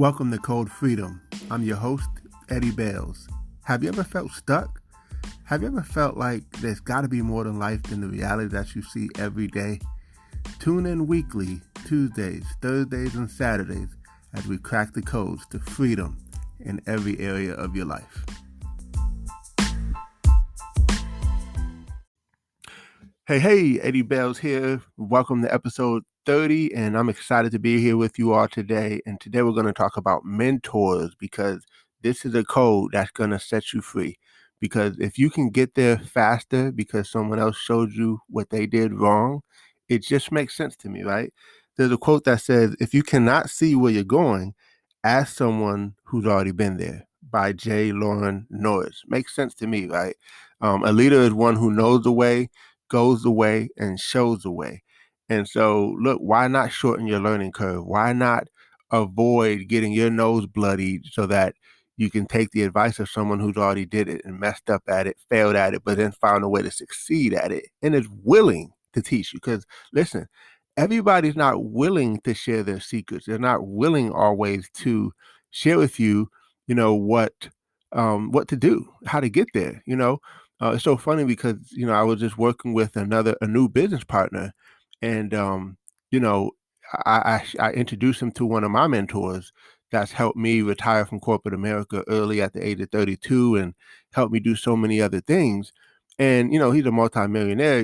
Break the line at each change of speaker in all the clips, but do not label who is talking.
Welcome to Code Freedom. I'm your host, Eddie Bales. Have you ever felt stuck? Have you ever felt like there's got to be more than life than the reality that you see every day? Tune in weekly, Tuesdays, Thursdays, and Saturdays as we crack the codes to freedom in every area of your life. Hey, Eddie Bales here. Welcome to episode 30, and I'm excited to be here with you all today. And today we're going to talk about mentors, because this is a code that's going to set you free. Because if you can get there faster because someone else showed you what they did wrong, it just makes sense to me, right? There's a quote that says, if you cannot see where you're going, ask someone who's already been there, by J. Loren Norris. Makes sense to me, right? A leader is one who knows the way, goes the way, and shows the way. And so, look, why not shorten your learning curve? Why not avoid getting your nose bloodied so that you can take the advice of someone who's already did it and messed up at it, failed at it, but then found a way to succeed at it and is willing to teach you? Because listen, everybody's not willing to share their secrets. They're not willing always to share with you, what to do, how to get there. It's so funny because I was just working with a new business partner, and you know, I introduced him to one of my mentors that's helped me retire from corporate America early at the age of 32, and helped me do so many other things. And he's a multimillionaire.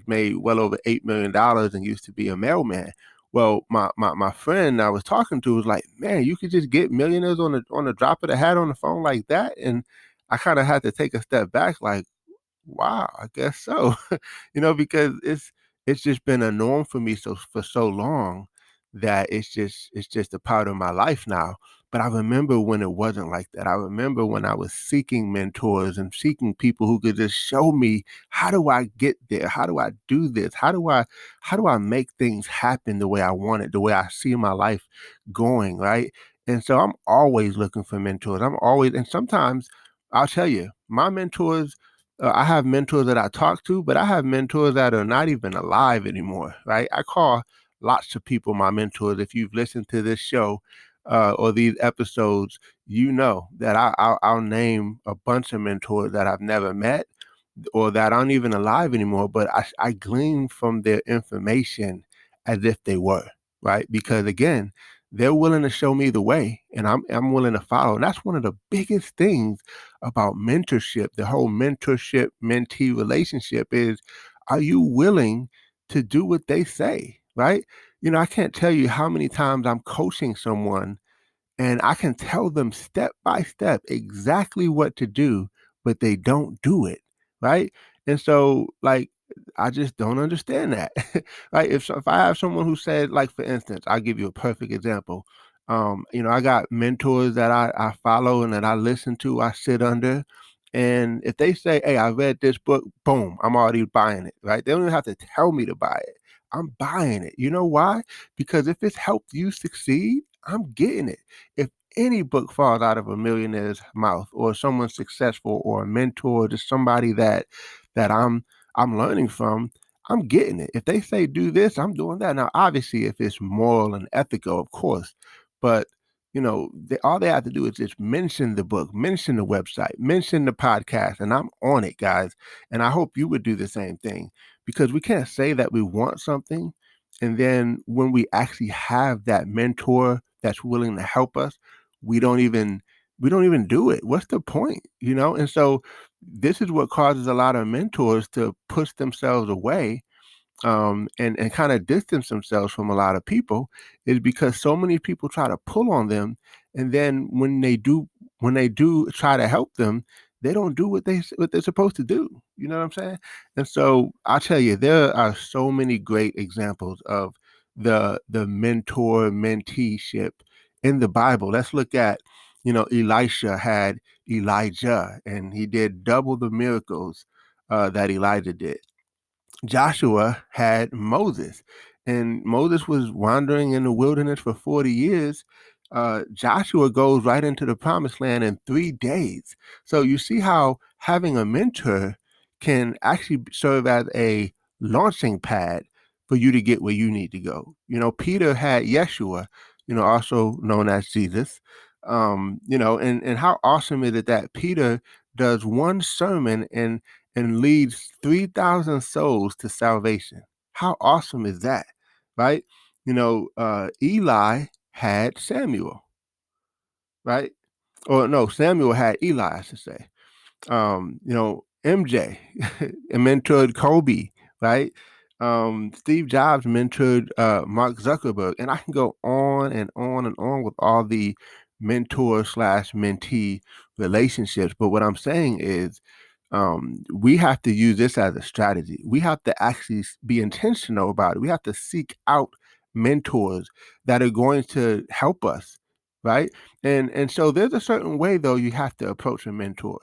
Made well over $8 million and used to be a mailman. Well, my friend I was talking to was like, man, you could just get millionaires on the drop of the hat on the phone like that. And I kind of had to take a step back, like, wow, I guess so. Because it's just been a norm for me for so long that it's just a part of my life now. But I remember when it wasn't like that. I remember when I was seeking mentors and seeking people who could just show me, how do I get there? How do I do this? How do I make things happen the way I want it, the way I see my life going, right? And so I'm always looking for mentors. And sometimes I'll tell you, my mentors, I have mentors that I talk to, but I have mentors that are not even alive anymore, right? I call lots of people my mentors. If you've listened to this show or these episodes, you know that I'll name a bunch of mentors that I've never met or that aren't even alive anymore, but I glean from their information as if they were, right? Because again, they're willing to show me the way, and I'm willing to follow. And that's one of the biggest things about mentorship, the whole mentorship mentee relationship is, are you willing to do what they say, right? I can't tell you how many times I'm coaching someone and I can tell them step by step exactly what to do, but they don't do it, right? And so, like, I just don't understand that, right? If I have someone who said, like, for instance, I'll give you a perfect example. I got mentors that I follow and that I listen to, I sit under. And if they say, hey, I read this book, boom, I'm already buying it, right? They don't even have to tell me to buy it. I'm buying it. You know why? Because if it's helped you succeed, I'm getting it. If any book falls out of a millionaire's mouth, or someone successful, or a mentor, just somebody that I'm learning from, I'm getting it. If they say do this, I'm doing that. Now, obviously, if it's moral and ethical, of course, but all they have to do is just mention the book, mention the website, mention the podcast, and I'm on it, guys. And I hope you would do the same thing, because we can't say that we want something, and then when we actually have that mentor that's willing to help us, we don't even do it. What's the point? And so this is what causes a lot of mentors to push themselves away, and kind of distance themselves from a lot of people, is because so many people try to pull on them, and then when they do try to help them, they don't do what they're supposed to do. You know what I'm saying? And so I'll tell you, there are so many great examples of the mentor menteeship in the Bible. Let's look at, Elisha had Elijah, and he did double the miracles that Elijah did. Joshua had Moses, and Moses was wandering in the wilderness for 40 years. Joshua goes right into the promised land in 3 days. So you see how having a mentor can actually serve as a launching pad for you to get where you need to go. Peter had Yeshua. also known as Jesus. And how awesome is it that Peter does one sermon and leads 3,000 souls to salvation? How awesome is that, right? Eli had Samuel, right? Or no, Samuel had Eli, I should say. MJ mentored Kobe, right? Steve Jobs mentored Mark Zuckerberg, and I can go on and on and on with all the mentor slash mentee relationships. But what I'm saying is, we have to use this as a strategy. We have to actually be intentional about it. We have to seek out mentors that are going to help us, right? And so there's a certain way though you have to approach a mentor.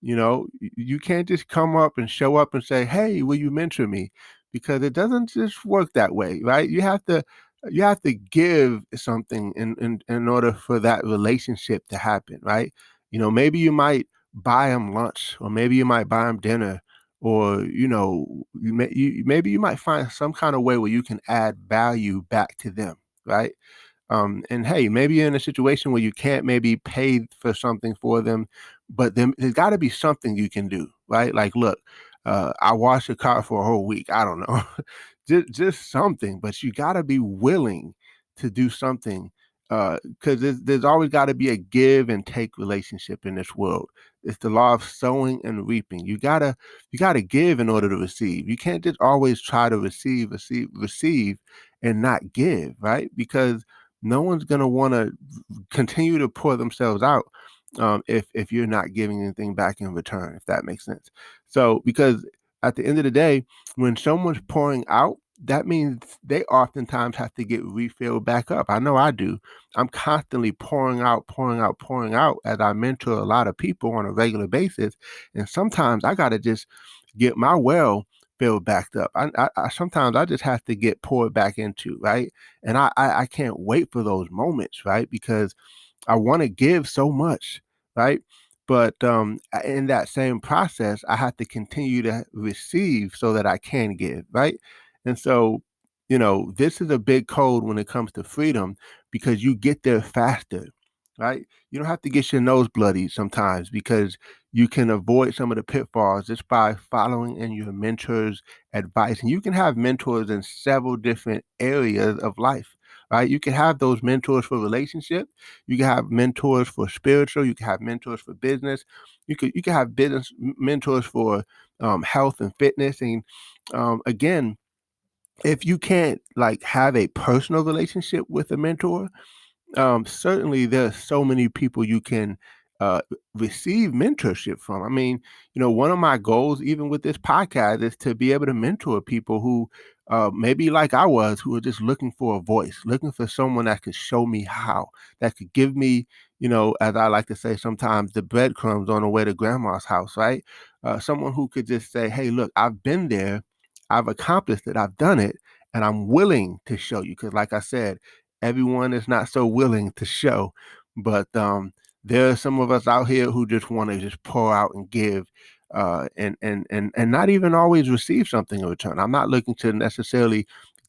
You can't just come up and show up and say, "Hey, will you mentor me?" Because it doesn't just work that way, right? You have to give something in order for that relationship to happen, right? Maybe you might buy them lunch, or maybe you might buy them dinner, or maybe you might find some kind of way where you can add value back to them, right? And hey, maybe you're in a situation where you can't maybe pay for something for them, but then there's got to be something you can do, right? Like, look, I washed your car for a whole week. I don't know, just something. But you got to be willing to do something, because there's always got to be a give and take relationship in this world. It's the law of sowing and reaping. You gotta give in order to receive. You can't just always try to receive, and not give, right? Because no one's going to want to continue to pour themselves out, if you're not giving anything back in return, if that makes sense. So, because at the end of the day, when someone's pouring out, that means they oftentimes have to get refilled back up. I know I do. I'm constantly pouring out, pouring out, pouring out as I mentor a lot of people on a regular basis. And sometimes I got to just get my well filled backed up. I sometimes I just have to get poured back into, right? And I can't wait for those moments, right? Because I want to give so much, right? But in that same process, I have to continue to receive so that I can give, right? And so, this is a big code when it comes to freedom, because you get there faster, right? You don't have to get your nose bloody sometimes, because you can avoid some of the pitfalls just by following in your mentor's advice. And you can have mentors in several different areas of life, right? You can have those mentors for relationship. You can have mentors for spiritual. You can have mentors for business. You can have business mentors for health and fitness. And again, if you can't like have a personal relationship with a mentor, certainly there's so many people you can uh, receive mentorship from. I mean, one of my goals, even with this podcast, is to be able to mentor people who maybe like I was, who are just looking for a voice, looking for someone that could show me how, that could give me, as I like to say sometimes, the breadcrumbs on the way to grandma's house, right? Someone who could just say, "Hey, look, I've been there, I've accomplished it, I've done it, and I'm willing to show you." Because, like I said, everyone is not so willing to show, but there are some of us out here who just want to just pour out and give, and not even always receive something in return. I'm not looking to necessarily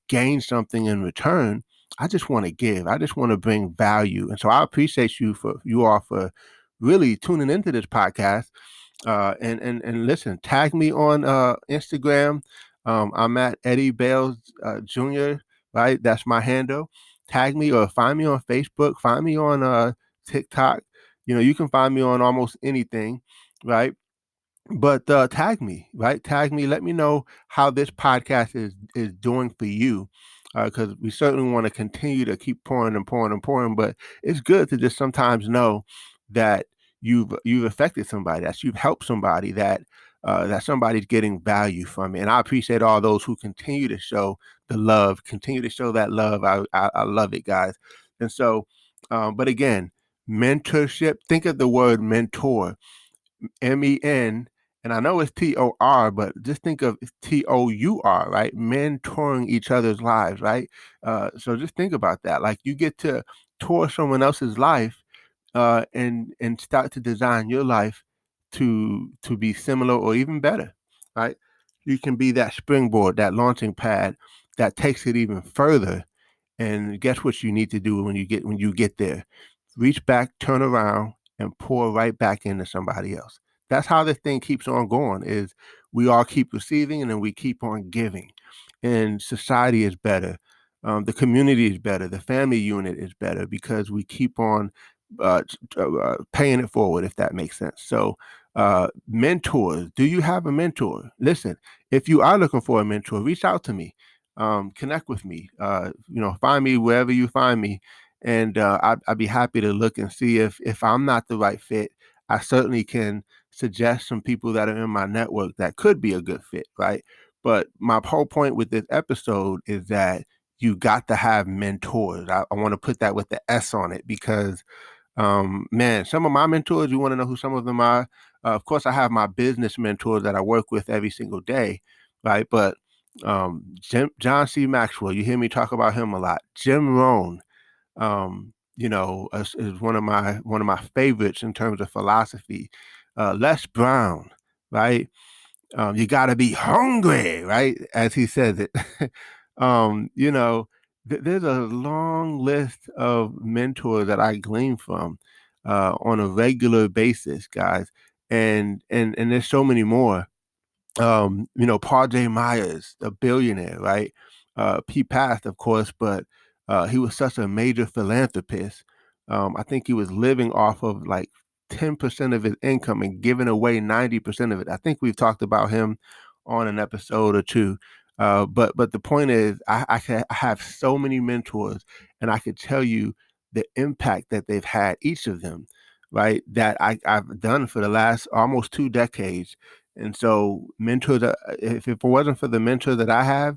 gain something in return. I just want to give. I just want to bring value. And so I appreciate you all for really tuning into this podcast. And listen, tag me on Instagram. I'm at Eddie Bales Jr. Right, that's my handle. Tag me or find me on Facebook. Find me on TikTok. You can find me on almost anything, right? But tag me, right? Tag me. Let me know how this podcast is doing for you, because we certainly want to continue to keep pouring and pouring and pouring. But it's good to just sometimes know that you've affected somebody, that you've helped somebody, that somebody's getting value from it. And I appreciate all those who continue to show the love, continue to show that love. I love it, guys. And so, but again, mentorship. Think of the word mentor. MEN, and I know it's TOR, but just think of TOUR, right? Mentoring each other's lives, right? So just think about that. Like, you get to tour someone else's life, and start to design your life to be similar or even better, right? You can be that springboard, that launching pad that takes it even further, And guess what you need to do when you get there? Reach back, turn around, and pour right back into somebody else. That's how this thing keeps on going, is we all keep receiving and then we keep on giving. And society is better. The community is better. The family unit is better because we keep on paying it forward, if that makes sense. So, mentors, do you have a mentor? Listen, if you are looking for a mentor, reach out to me, connect with me, find me wherever you find me. And I'd be happy to look and see if I'm not the right fit. I certainly can suggest some people that are in my network that could be a good fit, right? But my whole point with this episode is that you got to have mentors. I want to put that with the S on it because man, some of my mentors, you want to know who some of them are? Of course, I have my business mentors that I work with every single day, right? But John C. Maxwell, you hear me talk about him a lot. Jim Rohn, is one of my favorites in terms of philosophy. Les Brown, right? You got to be hungry, right? As he says it. um, you know, there's a long list of mentors that I glean from on a regular basis, guys, and there's so many more. Paul J. Myers, the billionaire, right? He passed, of course, but he was such a major philanthropist. I think he was living off of like 10% of his income and giving away 90% of it. I think we've talked about him on an episode or two. But the point is, I have so many mentors, and I could tell you the impact that they've had, each of them, right? That I've done for the last almost 2 decades. And so mentors, if it wasn't for the mentor that I have,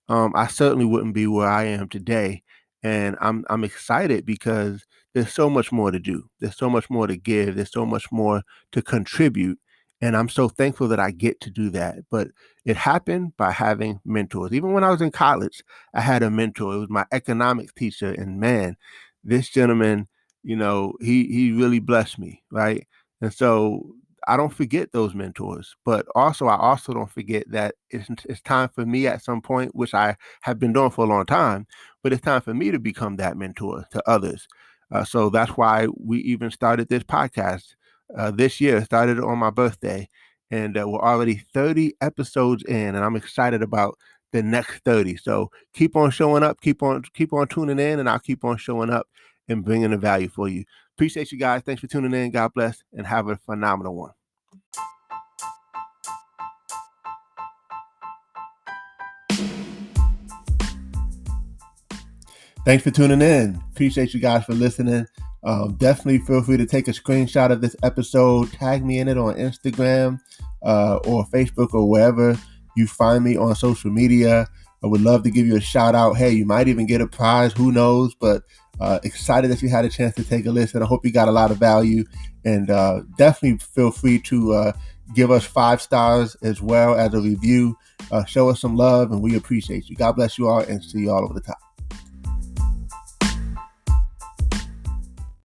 I certainly wouldn't be where I am today. And I'm excited because there's so much more to do. There's so much more to give. There's so much more to contribute. And I'm so thankful that I get to do that. But it happened by having mentors. Even when I was in college, I had a mentor. It was my economics teacher. And man, this gentleman, he really blessed me, right? And so I don't forget those mentors, but I also don't forget that it's time for me at some point, which I have been doing for a long time, but it's time for me to become that mentor to others. So that's why we even started this podcast this year. Started it on my birthday, and we're already 30 episodes in, and I'm excited about the next 30. So keep on showing up, keep on tuning in, and I'll keep on showing up and bringing the value for you. Appreciate you guys. Thanks for tuning in. God bless, and have a phenomenal one. Thanks for tuning in. Appreciate you guys for listening. Definitely feel free to take a screenshot of this episode, tag me in it on Instagram or Facebook or wherever you find me on social media. I would love to give you a shout out. Hey, you might even get a prize. Who knows? But excited that you had a chance to take a listen. I hope you got a lot of value. And definitely feel free to give us 5 stars as well as a review. Show us some love, and we appreciate you. God bless you all, and see you all over the top.